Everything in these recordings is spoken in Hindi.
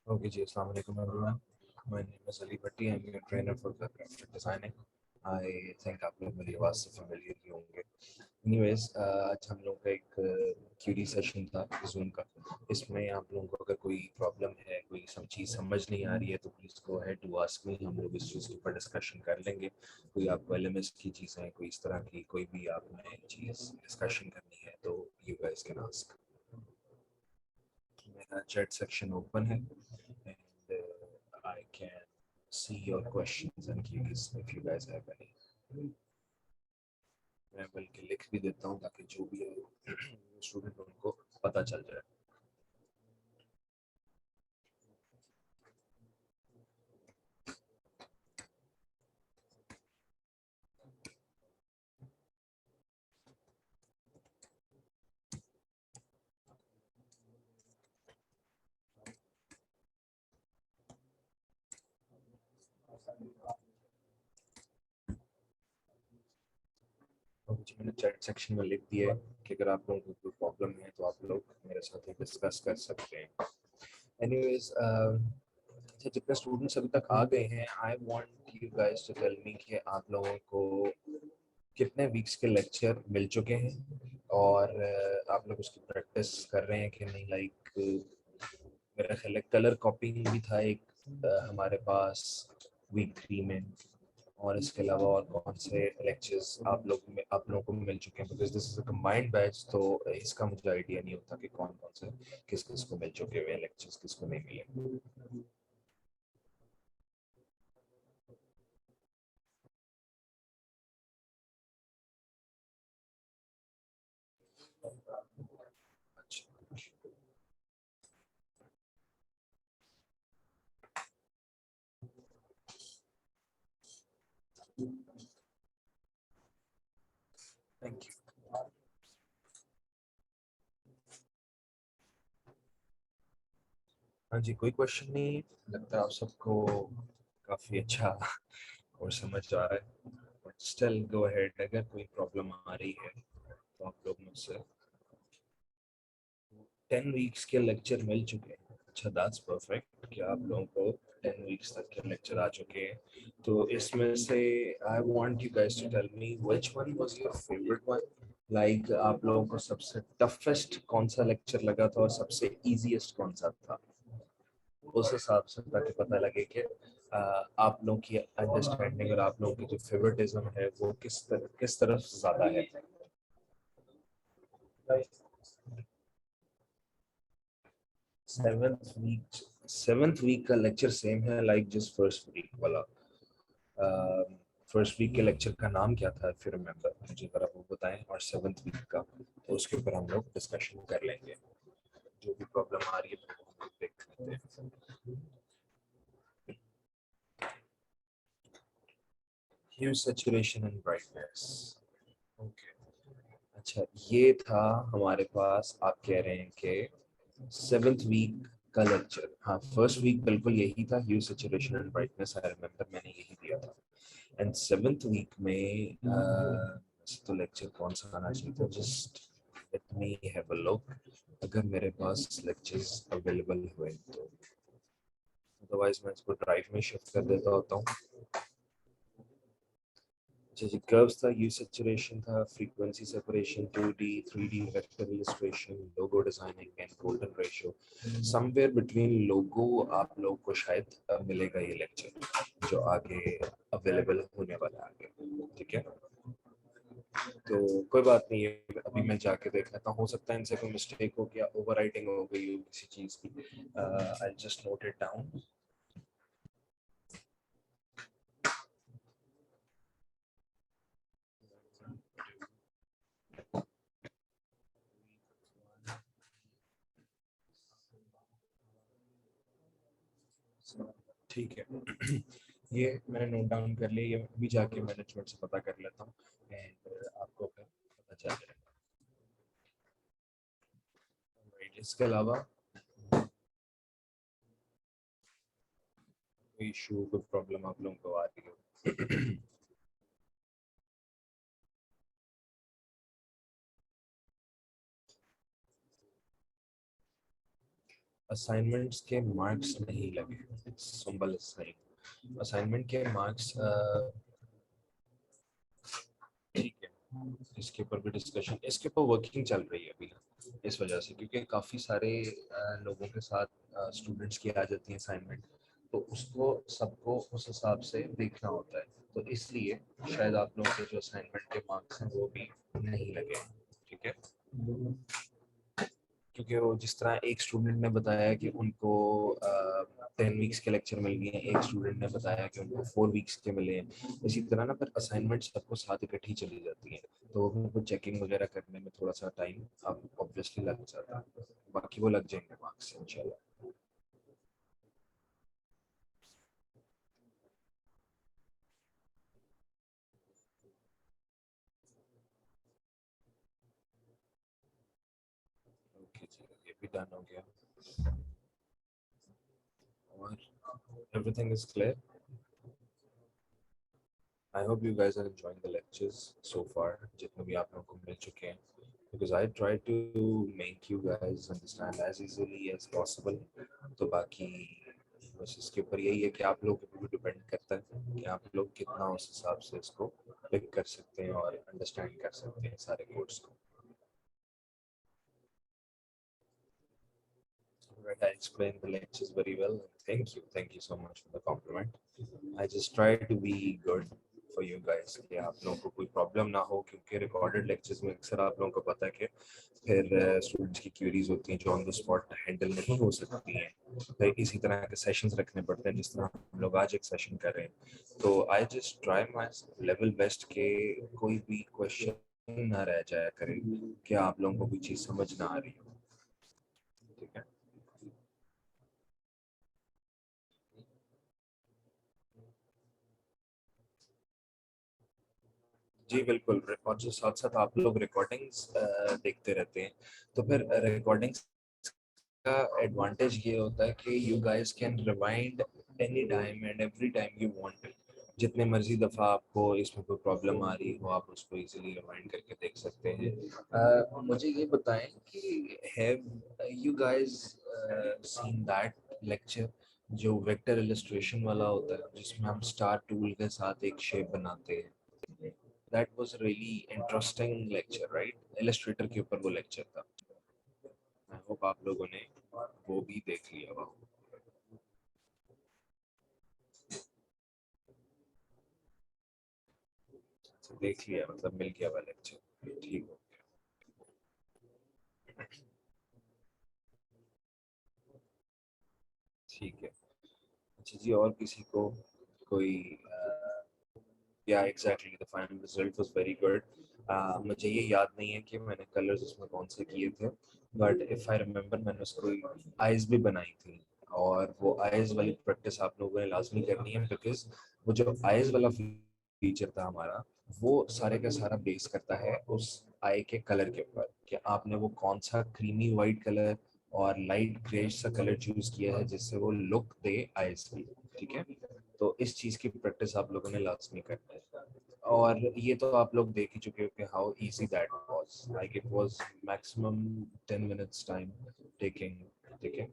Okay, ji, Assalamu alaikum everyone. My name is Ali Bhatti. I'm your trainer for the graphic designing. I think आप लोग मेरी आवाज़ से familiar ही होंगे. Anyways, आज हम लोग का एक क्यूरी सेशन था Zoom का. इसमें आप लोगों को अगर कोई प्रॉब्लम है, कोई सब चीज़ समझ नहीं आ रही है, तो please go ahead to ask me. हम लोग इस चीज़ के ऊपर डिस्कशन कर लेंगे. कोई आपको एलएमएस की चीज़ें, कोई इस तरह की कोई भी आपने चीज़ डिस्कशन करनी है, तो यू गाइस कैन आस्क. मेरा chat section open है and I can see your questions and queries if you guys have any. मैं बल्कि लिख भी देता हूँ ताकि जो भी है स्टूडेंट उनको पता चल जाए. और मुझे मैंने चैट सेक्शन में लिख दिया है कि अगर आप लोगों को कोई प्रॉब्लम है तो आप लोग मेरे साथ डिस्कस कर सकते हैं. एनीवेज, अच्छा, जितने स्टूडेंट्स अभी तक आ गए हैं, I want you guys to tell me कि आप लोगों को कितने वीक्स के लेक्चर मिल चुके हैं और आप लोग उसकी प्रैक्टिस कर रहे हैं कि नहीं. लाइक मेरा ख्याल है कलर कॉपिंग भी था एक हमारे पास वीक 3 में. और इसके अलावा और कौन से लेक्चर्स आप लोगों को मिल चुके हैं, because this is a combined batch, तो इसका मुझे आइडिया नहीं होता कि कौन कौन से किस किस को मिल चुके हुए लेक्चर्स, किसको नहीं मिले. अच्छा, थैंक यू. हाँ जी, कोई क्वेश्चन नहीं. लगता है आप सबको काफी अच्छा और समझ आ रहा है. बट स्टिल गो अहेड, अगर कोई प्रॉब्लम आ रही है तो आप लोग मुझसे. 10 वीक्स के लेक्चर मिल चुके हैं. अच्छा, दैट्स परफेक्ट कि आप लोगों को 10 वीक्स तक के लेक्चर आ चुके हैं. तो इसमें से I want you guys to tell me which one was your favourite one. Like आप लोगों को सबसे टफेस्ट कौन सा लेक्चर लगा था और सबसे इजीएस्ट कौन सा था. उस हिसाब से ताकि पता लगे कि आप लोगों की अंडरस्टैंडिंग और आप लोगों की जो फेवरेटिज्म है वो किस तरफ ज्यादा है. 7th वीक 7th वीक का लेक्चर सेम है लाइक जस्ट फर्स्ट वीक वाला. फर्स्ट वीक के लेक्चर का नाम क्या था, फिर रिमेम्बर मुझे जरा वो बताएं, और 7th वीक का, तो उसके ऊपर हम लोग डिस्कशन कर लेंगे. जो भी प्रॉब्लम आ रही है तो हम लोग देख लेते हैं. ह्यू सैचुरेशन एंड ब्राइटनेस. ओके. अच्छा, ये था हमारे पास. आप कह रहे हैं कि 7th वीक का लेक्चर, हाँ फर्स्ट वीक बिल्कुल यही था, hue saturation and brightness. I remember मैंने यही दिया था. एंड 7th वीक में तो लेक्चर कौन सा आना चाहिए था, just let me have a look. अगर मेरे पास लेक्चर्स अवेलेबल हुए तो, अदरवाइज मैं इसको ड्राइव में शिफ्ट कर देता होता हूँ. जी, कर्व्स था, यू सैचुरेशन था, frequency separation, 2D 3D vector illustration, logo designing and golden ratio. Somewhere between लोगो आप लोगों को शायद मिलेगा ये लेक्चर जो आगे अवेलेबल होने वाला है आगे. ठीक है, तो कोई बात नहीं है, अभी मैं जाके देख लेता हूँ. हो सकता है इनसे कोई मिस्टेक हो गया, ओवरराइटिंग हो गई हो किसी चीज की. I just note it down. ठीक है. ये मैंने नोट डाउन कर लिया. ये अभी जाके मैनेजमेंट से पता कर लेता हूँ एंड आपको फिर पता चल जाएगा. Right, इसके अलावा कोई इशू, कोई प्रॉब्लम आप लोगों को आ रही हो. असाइनमेंट्स के मार्क्स नहीं लगे, सिंबल इज नहीं, असाइनमेंट के मार्क्स ठीक है, इसके ऊपर भी डिस्कशन, इसके ऊपर वर्किंग चल रही है अभी इस वजह से, क्योंकि काफ़ी सारे लोगों के साथ स्टूडेंट्स की आ जाती हैं असाइनमेंट, तो उसको सबको उस हिसाब से देखना होता है, तो इसलिए शायद आप लोगों के जो असाइनमेंट के मार्क्स हैं वो भी नहीं लगे। ठीक है, क्योंकि वो जिस तरह एक स्टूडेंट ने बताया कि उनको 10 वीक्स के लेक्चर मिल गए हैं, एक स्टूडेंट ने बताया कि उनको 4 वीक्स के मिले हैं, इसी तरह ना फिर असाइनमेंट सबको साथ इकट्ठी चली जाती हैं, तो उनको चेकिंग वगैरह करने में थोड़ा सा टाइम अब ऑब्वियसली लग जाता है, बाकी वो लग जाएंगे मार्क्स इंशाल्लाह। ओके जी, ये भी डन हो गया, और everything is clear. I hope you guys are enjoying the lectures so far, जितने भी आप लोगों को मिल चुके हैं, because I try to make you guys understand as easily as possible। तो बाकी बस इसके ऊपर यही है कि आप लोगों के ऊपर भी डिपेंड करता है कि आप लोग कितना उस हिसाब से इसको पिक कर सकते हैं और अंडरस्टैंड कर सकते हैं सारे कोड्स को। Right, I explained the lectures very well. Thank you so much for the compliment. I just try to be good for you guys कि आप लोगों को कोई प्रॉब्लम ना हो, क्योंकि रिकॉर्डेड लेक्चर्स में अक्सर आप लोगों को पता है कि फिर स्टूडेंट्स की क्वेरीज होती हैं जो ऑन द स्पॉट हैंडल नहीं हो सकती हैं, फिर इसी तरह के सेशंस रखने पड़ते हैं जिस तरह हम लोग आज एक सेशन कर रहे हैं, तो I just try my level best के कोई भी क्वेश्चन ना रह जाया करे कि आप लोगों को कोई चीज़ समझ ना आ रही हो। ठीक है जी बिल्कुल, और जो साथ साथ आप लोग रिकॉर्डिंग्स देखते रहते हैं, तो फिर रिकॉर्डिंग्स का एडवांटेज ये होता है कि you guys can rewind any time and every time you want, जितने मर्जी दफ़ा आपको इसमें कोई प्रॉब्लम आ रही हो आप उसको इजीली रिवाइंड करके देख सकते हैं। मुझे ये बताएं कि have you guys seen that lecture जो वेक्टर इलस्ट्रेशन वाला होता है, जिसमें हम स्टार टूल के साथ एक शेप बनाते हैं, that was really interesting lecture right, Illustrator के ऊपर वो लेक्चर था। आई होप आप लोगों ने वो भी देख लिया होगा। अच्छा, देख लिया मतलब मिल गया वाला लेक्चर, ठीक हो। ठीक है, अच्छा जी, और किसी को कोई या exactly the final result was very good. मुझे ये याद नहीं है कि मैंने कलर्स उसमें कौन से किए थे, बट इफ आई रिमेम्बर मैंने उसको आइज भी बनाई थी, और वो आइज वाली प्रैक्टिस आप लोगों ने लाजमी करनी है, बिकॉज वो जो आइज वाला फीचर था हमारा, वो सारे का सारा बेस करता है उस आई के कलर के ऊपर कि आपने वो कौन सा क्रीमी वाइट कलर और लाइट ग्रेश सा कलर चूज किया है जिससे वो लुक दे आइज की। ठीक है, तो इस चीज की प्रैक्टिस आप लोगों ने लाजमी करना है, और ये तो आप लोग देख ही चुके हो कि how easy that was, like it was maximum 10 minutes time taking. ठीक है,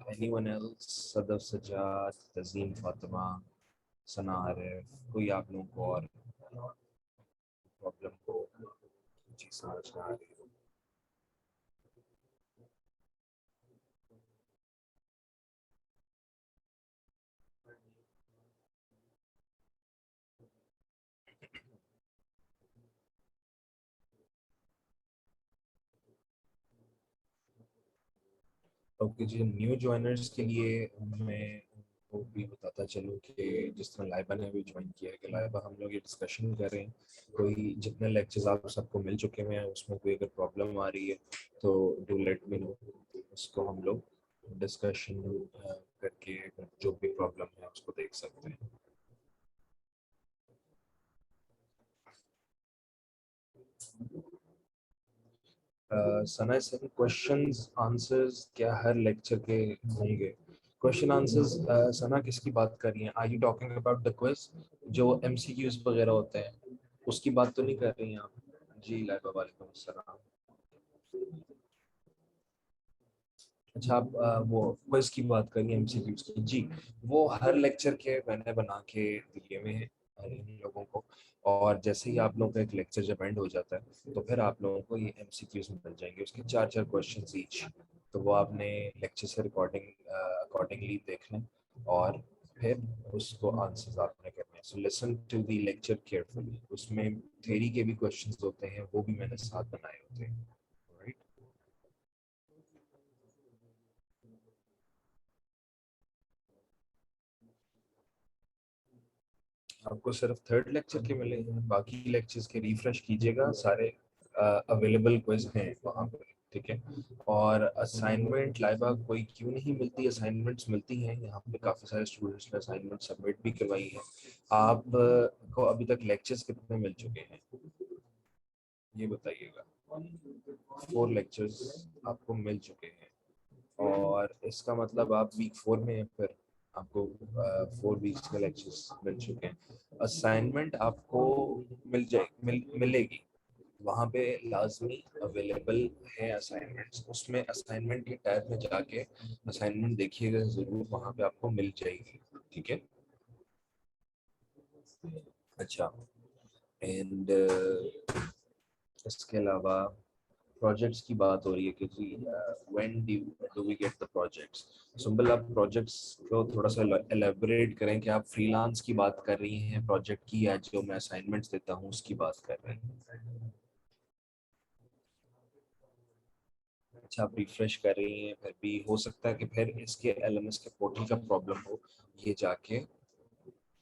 एनीवन एल्स, सदफ सजाद, तजीम फातिमा, सना आरिफ, कोई आप लोगों को और प्रॉब्लम को चीज समझ ना आ रही हो? ओके जी, न्यू ज्वाइनर्स के लिए मैं वो भी बताता चलूँ कि जिस तरह लाइबा ने भी ज्वाइन किया है, कि लाइबा हम लोग ये डिस्कशन कर रहे हैं, कोई जितने लेक्चर्स आप सबको मिल चुके हैं उसमें कोई अगर प्रॉब्लम आ रही है तो डू लेट मी नो, उसको हम लोग डिस्कशन करके जो भी प्रॉब्लम है उसको देख सकते हैं। सना सर, क्वेश्चंस आंसर्स क्या हर लेक्चर के होंगे? क्वेश्चन आंसर्स सना किसकी बात कर रही हैं? Are you talking about the quiz जो एमसीक्यूज वगैरह होते हैं, उसकी बात तो नहीं कर रही हैं आप? जी लाइबा, वालेकुम अस्सलाम। अच्छा, आप वो क्विज की बात करिए, एमसीक्यूज की जी। वो हर लेक्चर के मैंने बना के दिए हुए हैं इन लोगों को। और जैसे ही आप लोगों का एक लेक्चर जब एंड हो जाता है तो फिर आप लोगों को ये एमसीक्यूज मिल जाएंगे, उसके चार चार क्वेश्चन ईच। तो वो आपने लेक्चर से रिकॉर्डिंग अकॉर्डिंगली देख लें और फिर उसको आंसर्स आपने करने हैं। So listen to the lecture carefully. उसमें थ्योरी के भी क्वेश्चंस होते हैं, वो भी मैंने साथ बनाए होते हैं। राइट। आपको सिर्फ थर्ड लेक्चर के मिले हैं, बाकी लेक्चर्स के रिफ्रेश कीजिएगा, सारे अवेलेबल क्विज हैं वहाँ पे। ठीक है। और असाइनमेंट लाइबा कोई क्यों नहीं मिलती? असाइनमेंट्स मिलती हैं, यहाँ पे काफ़ी सारे स्टूडेंट्स ने असाइनमेंट सबमिट भी करवाई है। आप को अभी तक लेक्चर्स कितने मिल चुके हैं ये बताइएगा? 4 लेक्चर्स आपको मिल चुके हैं, और इसका मतलब आप वीक 4 में हैं फिर। आपको 4 वीक्स के लेक्चर्स मिल चुके हैं। असाइनमेंट आपको मिलेगी वहाँ पे, लाजमी अवेलेबल है असाइनमेंट्स। उसमें असाइनमेंट के टैब में जाके असाइनमेंट देखिएगा ज़रूर, वहाँ पे आपको मिल जाएगी। ठीक है। अच्छा। एंड इसके अलावा प्रोजेक्ट्स की बात हो रही है कि जी when do we get the projects? Sumbal, आप प्रोजेक्ट्स को थोड़ा सा एलेबोरेट करें कि आप फ्रीलांस की बात कर रही हैं प्रोजेक्ट की, या जो मैं असाइनमेंट्स देता हूँ उसकी बात कर रहे हैं? अच्छा, आप रिफ्रेश कर रही हैं, फिर भी हो सकता है कि फिर इसके एलएमएस के पोर्टल का प्रॉब्लम हो। ये जाके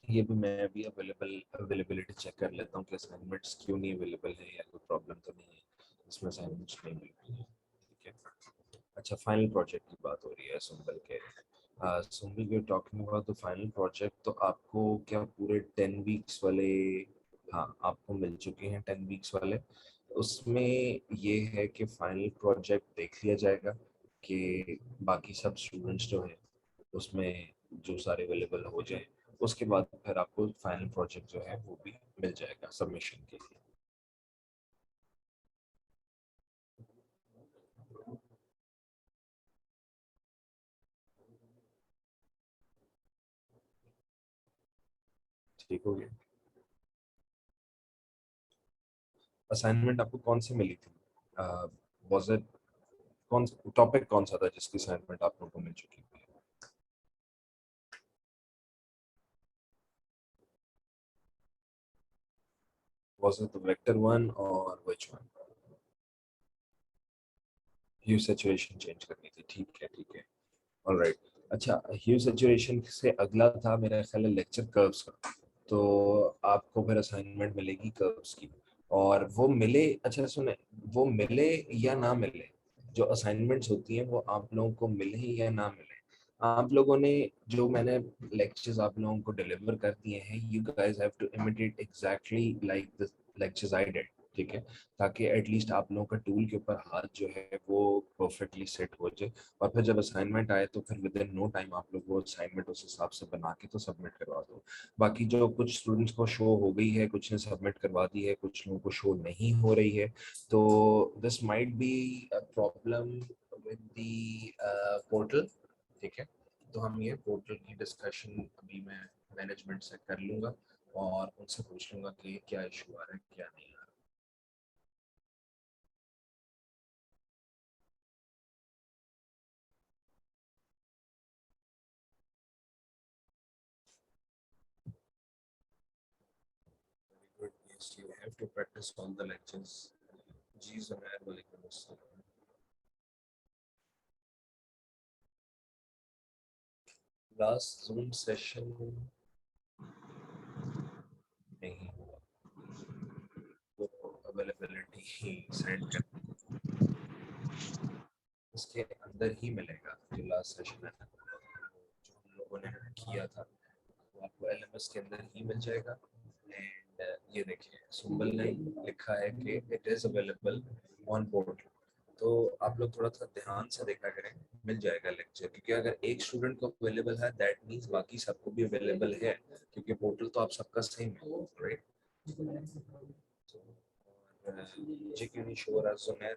ये भी मैं भी अवेलेबिलिटी चेक कर लेता हूँ कि असाइनमेंट्स क्यों नहीं अवेलेबल है, या कोई प्रॉब्लम तो नहीं है इसमें, असाइनमेंट्स नहीं मिल रही है। ठीक है। अच्छा, फाइनल प्रोजेक्ट की बात हो रही है सुंबल के। Sumbal, we are talking about the final project. तो आपको क्या पूरे 10 वीक्स वाले? हाँ, आपको मिल चुके हैं 10 वीक्स वाले। उसमें ये है कि फाइनल प्रोजेक्ट देख लिया जाएगा कि बाकी सब स्टूडेंट्स जो हैं उसमें जो सारे अवेलेबल हो जाए, उसके बाद फिर आपको फाइनल प्रोजेक्ट जो है वो भी मिल जाएगा सबमिशन के लिए। ठीक हो गया। असाइनमेंट आपको कौन सी मिली थी? वाज इट कौन टॉपिक कौन सा था जिसकी असाइनमेंट आप लोगों को मिल चुकी है? वाज इट वेक्टर 1 और which one? Hue saturation change करनी थी, ठीक है ठीक है। ऑलराइट। अच्छा, ह्यू सैचुरेशन से अगला था मेरा ख्याल है लेक्चर कर्व्स का। तो आपको फिर असाइनमेंट मिलेगी कर्व्स की। और वो मिले, अच्छा सुने, वो मिले या ना मिले, जो असाइनमेंट्स होती हैं वो आप लोगों को मिले या ना मिले, आप लोगों ने जो मैंने लेक्चर्स आप लोगों को डिलीवर कर दिए हैं, you guys have to imitate exactly like the lectures I did. ठीक है। ताकि एटलीस्ट आप लोगों का टूल के ऊपर हाथ जो है वो परफेक्टली सेट हो जाए। और फिर जब असाइनमेंट आए तो फिर विद इन नो टाइम आप लोग वो असाइनमेंट उस हिसाब से बना के तो सबमिट करवा दो। बाकी जो कुछ स्टूडेंट्स को शो हो गई है, कुछ ने सबमिट करवा दी है, कुछ लोगों को शो नहीं हो रही है, तो this might be a problem with the portal. ठीक है। तो हम ये पोर्टल की डिस्कशन अभी मैं मैनेजमेंट से कर लूंगा, और उनसे पूछ लूंगा कि क्या इशू आ रहा है क्या नहीं आ रहा। Good. Yes, you have to practice all the lectures. जी ज़ुनैर, वालेकुम अस्सलाम। लास्ट जूम सेशन नहीं हुआ, वो अवेलेबिलिटी सेंड कर, उसके अंदर ही मिलेगा जो लास्ट सेशन है जो हम लोगों ने किया था, वो आपको एलएमएस के अंदर ही मिल जाएगा। एंड ये देखिए सुंबल ने लिखा है कि it is available on portal. तो आप लोग थोड़ा सा ध्यान से देखा करें, मिल जाएगा लेक्चर, क्योंकि अगर एक स्टूडेंट को अवेलेबल है दैट मीन्स बाकी सबको भी अवेलेबल है, क्योंकि पोर्टल तो आप सबका सेम है। राइट। जी क्यों नहीं शोर जुनैर?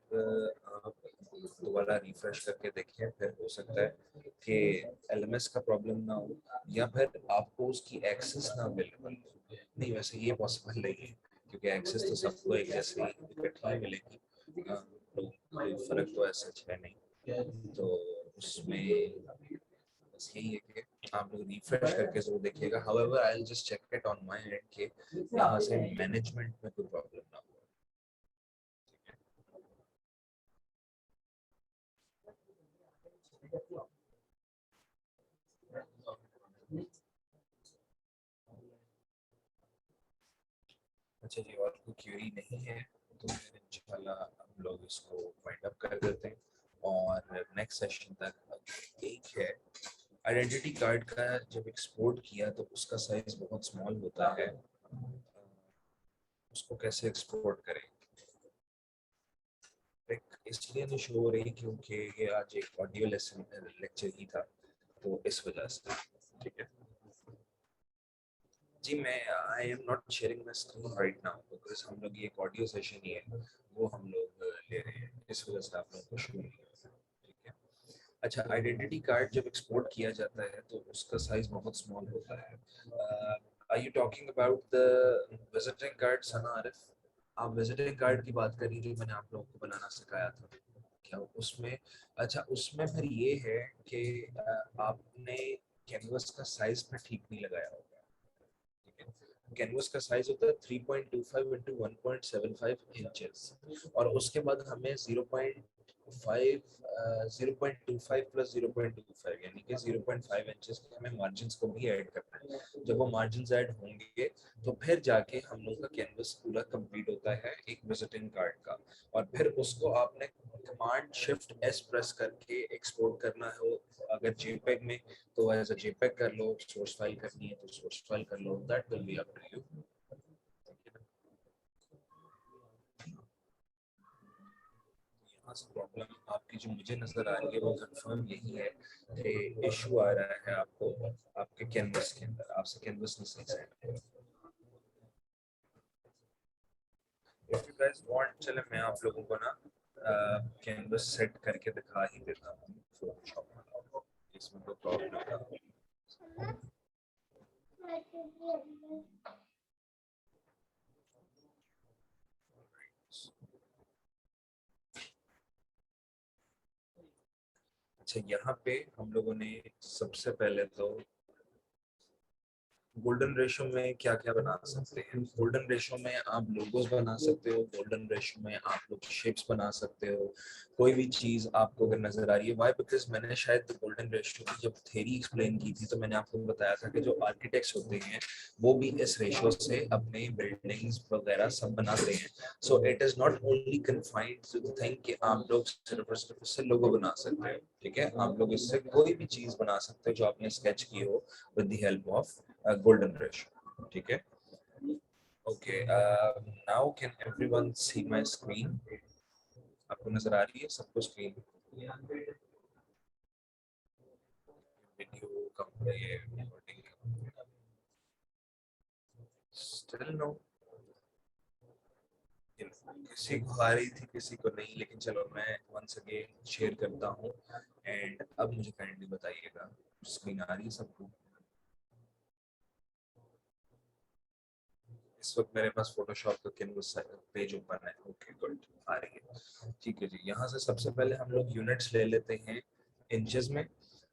दोबारा रिफ्रेश करके देखिए, फिर हो सकता है कि एलएमएस का प्रॉब्लम ना हो या फिर आपको उसकी एक्सेस ना अवेलेबल हो। नहीं, वैसे ये पॉसिबल नहीं है क्योंकि एक्सेस तो सबको एक जैसे ही इकट्ठी मिलेगी, तो कोई फर्क तो ऐसा है नहीं। तो उसमें बस यही है कि आप लोग रिफ्रेश करके जरूर देखिएगा। However I will just check it on my end कि यहाँ से मैनेजमेंट में कोई प्रॉब्लम ना हो। अच्छा जी, और कोई क्वेरी नहीं है तो फिर इंशाल्लाह हम लोग इसको वाइंड अप कर देते हैं और नेक्स्ट सेशन तक। एक है आइडेंटिटी कार्ड का, जब एक्सपोर्ट किया तो उसका साइज बहुत स्मॉल होता है, उसको कैसे एक्सपोर्ट करें। एक इसलिए नहीं शो हो रही क्योंकि ये आज एक ऑडियो लेसन लेक्चर ही था, तो इस वजह से। ठीक है जी, मैं I am not sharing my screen right now because हम लोग ये एक ऑडियो सेशन ही है, वो हम लोग ले रहे हैं, इस वजह से आप लोगों को शो नहीं हो रहा है। ठीक है। अच्छा, आइडेंटिटी कार्ड जब एक्सपोर्ट किया जाता है तो उसका साइज बहुत स्मॉल होता है। Are you talking about the visiting card Sana Arif? आप विजिटिंग कार्ड की बात करिए जो मैंने आप लोगों को बनाना सिखाया था क्या उसमें? अच्छा, उसमें फिर ये है कि आपने कैनवस का साइज में ठीक नहीं लगाया होगा। ठीक है, कैनवस का साइज होता है 3.25 इंटू 1.75 इंचेस, और उसके बाद हमें 0.25 प्लस 0.25 यानी कि 0.5 इंचेस के हमें मार्जिन को भी ऐड करना है। जब वो मार्जिन ऐड होंगे तो फिर जाके हम लोग का कैनवस पूरा कंप्लीट होता है एक विजिटिंग कार्ड का। और फिर उसको आपने कमांड शिफ्ट एस प्रेस करके एक्सपोर्ट करना हो, अगर जेपेग में तो एज अ जेपेग कर लो, सोर्स फाइल करनी है तो सोर्स फाइल कर लो, that will be up to you. यहाँ से प्रॉब्लम आपकी जो मुझे नजर आ रही है वो कंफर्म यही है कि इशू आ रहा है आपको आपके कैनवस के अंदर, आपसे कैनवस नहीं सही सेट हो। इफ यू गाइस वांट, चले मैं आप लोगों को ना कैनवस सेट करके दिखा ही देता हूँ फोटोशॉप में, इसमें कोई प्रॉब्लम नहीं। अच्छा, यहाँ पे हम लोगों ने सबसे पहले तो गोल्डन रेशो में क्या क्या बना सकते हैं। गोल्डन रेशो में आप लोगोस बना सकते हो, गोल्डन रेशो में आप लोग शेप्स बना सकते हो, कोई भी चीज आपको अगर नजर आ रही है। वाई? बिकॉज मैंने शायद गोल्डन रेशो की जब थ्योरी एक्सप्लेन की थी तो मैंने आपको बताया था कि जो आर्किटेक्ट्स होते हैं वो भी इस रेशो से अपने बिल्डिंग्स वगैरह सब बनाते हैं। So it is not only confined to the thing कि आप लोग सिर्फ और सिर्फ इससे लोगो बना सकते हो। ठीक है, आप लोग इससे कोई भी चीज बना सकते हो जो आपने स्केच की हो with the help of golden ratio. ठीक है। Okay, now can everyone see my screen? आपको नजर आ रही है सबको स्क्रीन? वीडियो कम ये रिकॉर्डिंग स्टिल नो, किसी को आ रही थी किसी को नहीं, लेकिन चलो मैं वंस अगेन शेयर करता हूँ एंड अब मुझे काइंडली बताइएगा स्क्रीन आ रही है सबको? इस वक्त मेरे पास फोटोशॉप का कैनवस पेज ओपन है। ओके गुड, आ रही है। ठीक है जी, यहाँ से सबसे पहले हम लोग यूनिट्स ले लेते हैं इंचेस में,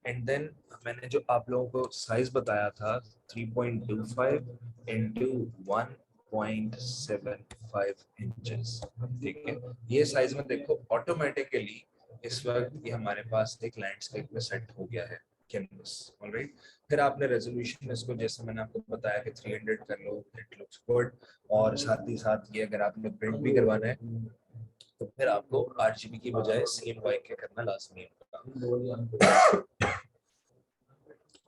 एंड देन मैंने जो आप लोगों को साइज बताया था 3.25 इंटू 1.75 इंचेस। ठीक है, ये साइज में देखो ऑटोमेटिकली इस वक्त ये हमारे पास एक लैंडस्केप में सेट हो गया है कैनवस। ऑलराइट, फिर आपने रेजोल्यूशन इसको जैसे मैंने आपको बताया कि 300 कर लो, इट लुक्स गुड। और साथ ही साथ ये अगर आपने प्रिंट भी करवाना है तो फिर आपको आरजीबी की बजाय CMYK के करना लाजमी होगा।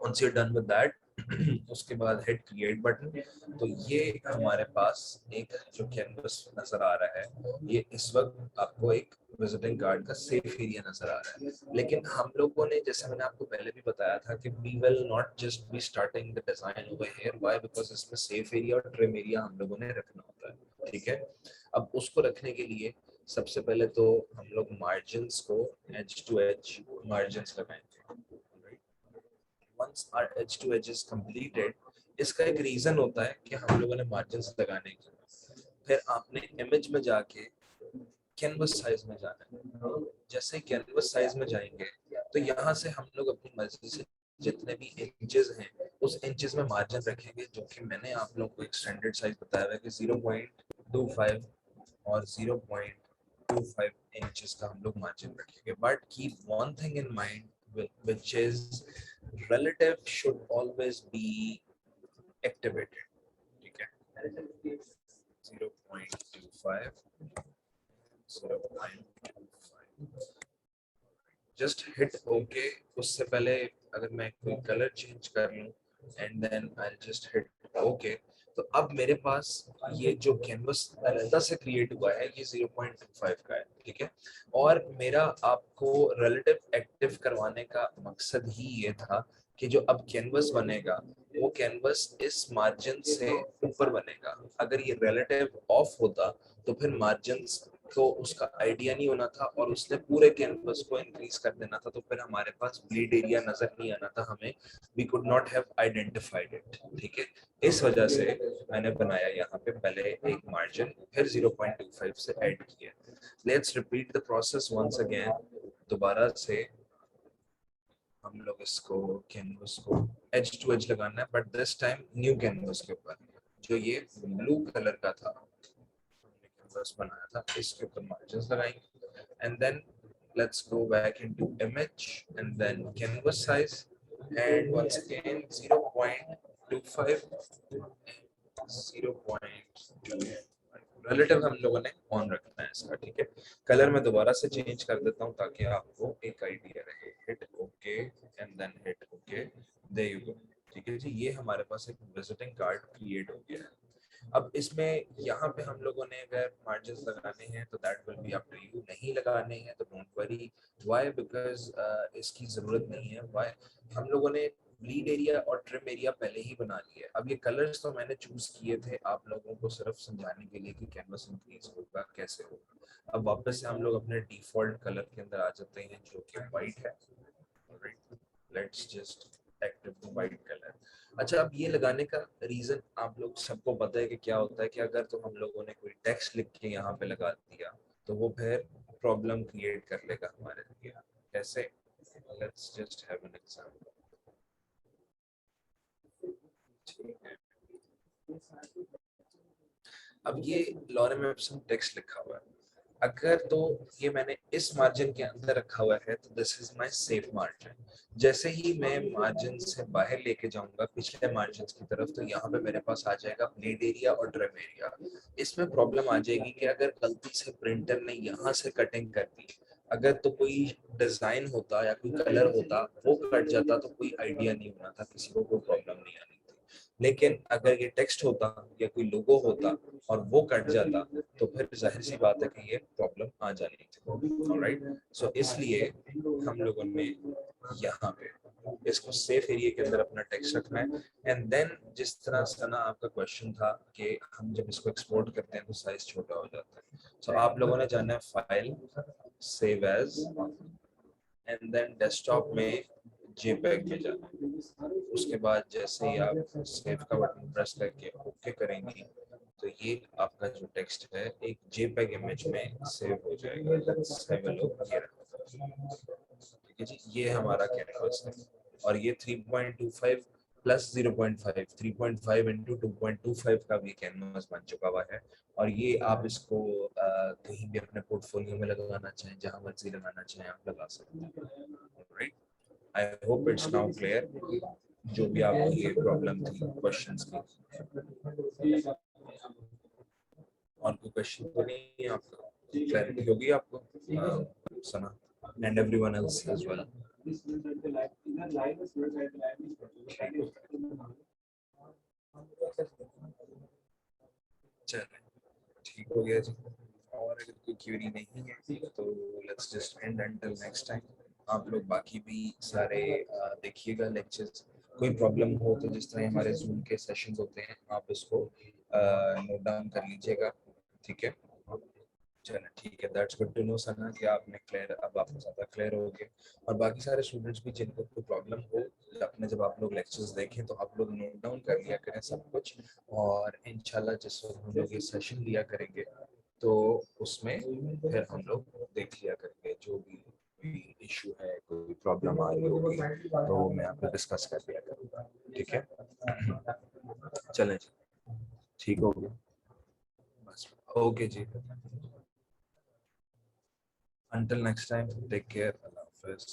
once you're done with that उसके बाद हिट क्रिएट बटन। तो ये हमारे पास एक जो कैनवस नजर आ रहा है, ये इस वक्त आपको एक विजिटिंग कार्ड का सेफ एरिया नजर आ रहा है। लेकिन हम लोगों ने, जैसे मैंने आपको पहले भी बताया था, कि we will not just be starting the design over here. Why? Because इसमें सेफ एरिया और ट्रिम एरिया हम लोगों ने रखना होता है। ठीक है, अब उसको रखने के लिए सबसे पहले तो हम लोग मार्जिन्स को एज टू एज मार्जिन्स लगाएंगे। Once our edge to edge is completed, इसका एक रीजन होता है कि हम लोगों ने मार्जिन्स लगाने की, फिर आपने इमेज में जाके कैनवस साइज में जाना है। जैसे कैनवस साइज में जाएंगे तो यहाँ से हम लोग अपनी मर्जी से जितने भी इंचेस हैं उस इंचेस में मार्जिन रखेंगे, जो कि मैंने आप लोगों को एक स्टैंडर्ड साइज बताया है कि 0.25 और 0.25 इंचेस का हम लोग मार्जिन रखेंगे। But keep one thing in mind which is relative should always be activated, ठीक है। 0.25 जस्ट हिट ओके। उससे पहले अगर मैं कोई कलर चेंज कर लूं and then I just hit okay, तो अब मेरे पास ये जो कैनवस अलग से क्रिएट हुआ है ये 0.25 का है, ठीक है। और मेरा आपको रिलेटिव एक्टिव करवाने का मकसद ही ये था कि जो अब कैनवस बनेगा वो कैनवस इस मार्जिन से ऊपर बनेगा। अगर ये रिलेटिव ऑफ होता तो फिर मार्जिन्स को उसका आइडिया नहीं होना था और उसने पूरे कैनवस को इंक्रीज कर देना था, तो फिर हमारे पास ब्लीड एरिया नजर नहीं आना था हमें, we could not have identified it, ठीक है। इस वजह से मैंने बनाया यहाँ पे पहले एक मार्जिन, फिर 0.25 से ऐड किया। Let's repeat the process once again. दोबारा से हम लोग इसको कैनवस को एज टू एज लगाना है, but this time new canvas के ऊपर, जो ये ब्लू कलर का था कैनवस बनाया था, इसके ऊपर मार्जिन्स लगाएंगे and then let's go back into image and then canvas size and once again 0.25 0.2 relative हम लोगों ने ऑन रखना है इसका, ठीक है। कलर मैं दोबारा से चेंज कर देता हूँ ताकि आपको एक आइडिया रहे। Hit okay and then hit okay, there you go, ठीक है जी। ये हमारे पास एक विजिटिंग कार्ड क्रिएट हो गया है। अब इसमें यहाँ पे हम लोगों ने अगर मार्जिन्स लगाने हैं तो that will be up to you, नहीं लगाने हैं तो डोंट वरी। व्हाई? बिकॉज इसकी जरूरत नहीं है। व्हाई? हम लोगों ने ब्लीड एरिया और ट्रिम एरिया पहले ही बना लिया है। अब ये कलर्स तो मैंने चूज किए थे आप लोगों को सिर्फ समझाने के लिए कि कैनवस इंक्रीज होगा कैसे होगा। अब वापस से हम लोग अपने डिफॉल्ट कलर के अंदर आ जाते हैं जो कि व्हाइट है। Let's just active the white colour. अच्छा, अब ये लगाने का रीजन आप लोग सबको पता है कि क्या होता है कि अगर तो हम लोगों ने कोई टेक्स्ट लिख के यहाँ पे लगा दिया तो वो फिर प्रॉब्लम क्रिएट कर लेगा हमारे लिए। कैसे? Let's just have an example. अब ये लॉरेम एप्सन टेक्स्ट लिखा हुआ है, अगर तो ये मैंने इस मार्जिन के अंदर रखा हुआ है तो this is my safe margin. जैसे ही मैं मार्जिन से बाहर लेके जाऊंगा पिछले मार्जिन की तरफ तो यहाँ पे मेरे पास आ जाएगा ब्लीड एरिया और ट्रिम एरिया। इसमें प्रॉब्लम आ जाएगी कि अगर गलती से प्रिंटर ने यहाँ से कटिंग कर दी, अगर तो कोई डिजाइन होता या कोई कलर होता वो कट जाता तो कोई आइडिया नहीं होना था, किसी को कोई प्रॉब्लम नहीं आनी थी। लेकिन अगर ये टेक्स्ट होता या कोई लोगो होता और वो कट जाता तो फिर जाहिर सी बात है कि ये प्रॉब्लम आ जानी थी। ऑलराइट, सो इसलिए हम लोगों ने यहाँ पे इसको सेफ एरिया के अंदर अपना टेक्स्ट रखना है। एंड देन जिस तरह से ना आपका क्वेश्चन था कि हम जब इसको एक्सपोर्ट करते हैं तो साइज छोटा हो जाता है, सो आप लोगों ने जाना है file, save as and then desktop में जेपीईजी में जाना है। उसके बाद जैसे ही आप सेव का बटन प्रेस करके ओके करेंगे तो ये आपका जो टेक्स्ट है एक जेपीईजी इमेज में सेव हो जाएगा। Let's have a look here, ठीक है जी। ये हमारा कैनवस है और ये 3.25 प्लस 0.5 3.5 इंटू 2.25 का भी कैनवस बन चुका हुआ है। और ये आप इसको कहीं भी अपने पोर्टफोलियो में लगाना चाहें, जहां मर्जी लगाना चाहें आप लगा सकते हैं। Right, I hope it's now clear जो भी आपकी ये प्रॉब्लम थी क्वेश्चंस की। और कोई क्वेश्चन तो नहीं है आपका? क्लैरिटी होगी आपको? Sana and everyone else as well. चलिए ठीक हो गया जी। और अगर कोई क्वेरी नहीं है तो let's just and until next time. आप लोग बाकी भी सारे देखिएगा लेक्चर्स। कोई प्रॉब्लम हो तो जिस तरह हमारे जूम के सेशंस होते हैं आप इसको नोट डाउन कर लीजिएगा, ठीक है। चलो ठीक है, दैट्स गुड टू नो सना कि आपने क्लियर, अब आप ज़्यादा क्लियर हो गए। और बाकी सारे स्टूडेंट्स भी जिनको कोई प्रॉब्लम हो, अपने जब आप लोग लेक्चर्स देखें तो आप लोग नोट डाउन कर लिया करें सब कुछ। और इंशाल्लाह जिस वक्त हम लोग ये सेशन लिया करेंगे तो उसमें फिर हम लोग देख लिया करेंगे जो भी इशू है, कोई प्रॉब्लम आ रही होगी तो मैं आपको डिस्कस कर लिया करूँगा। ठीक है, चलें जी, ठीक हो गया बस। ओके जी, until next time, take care, Allah Hafiz.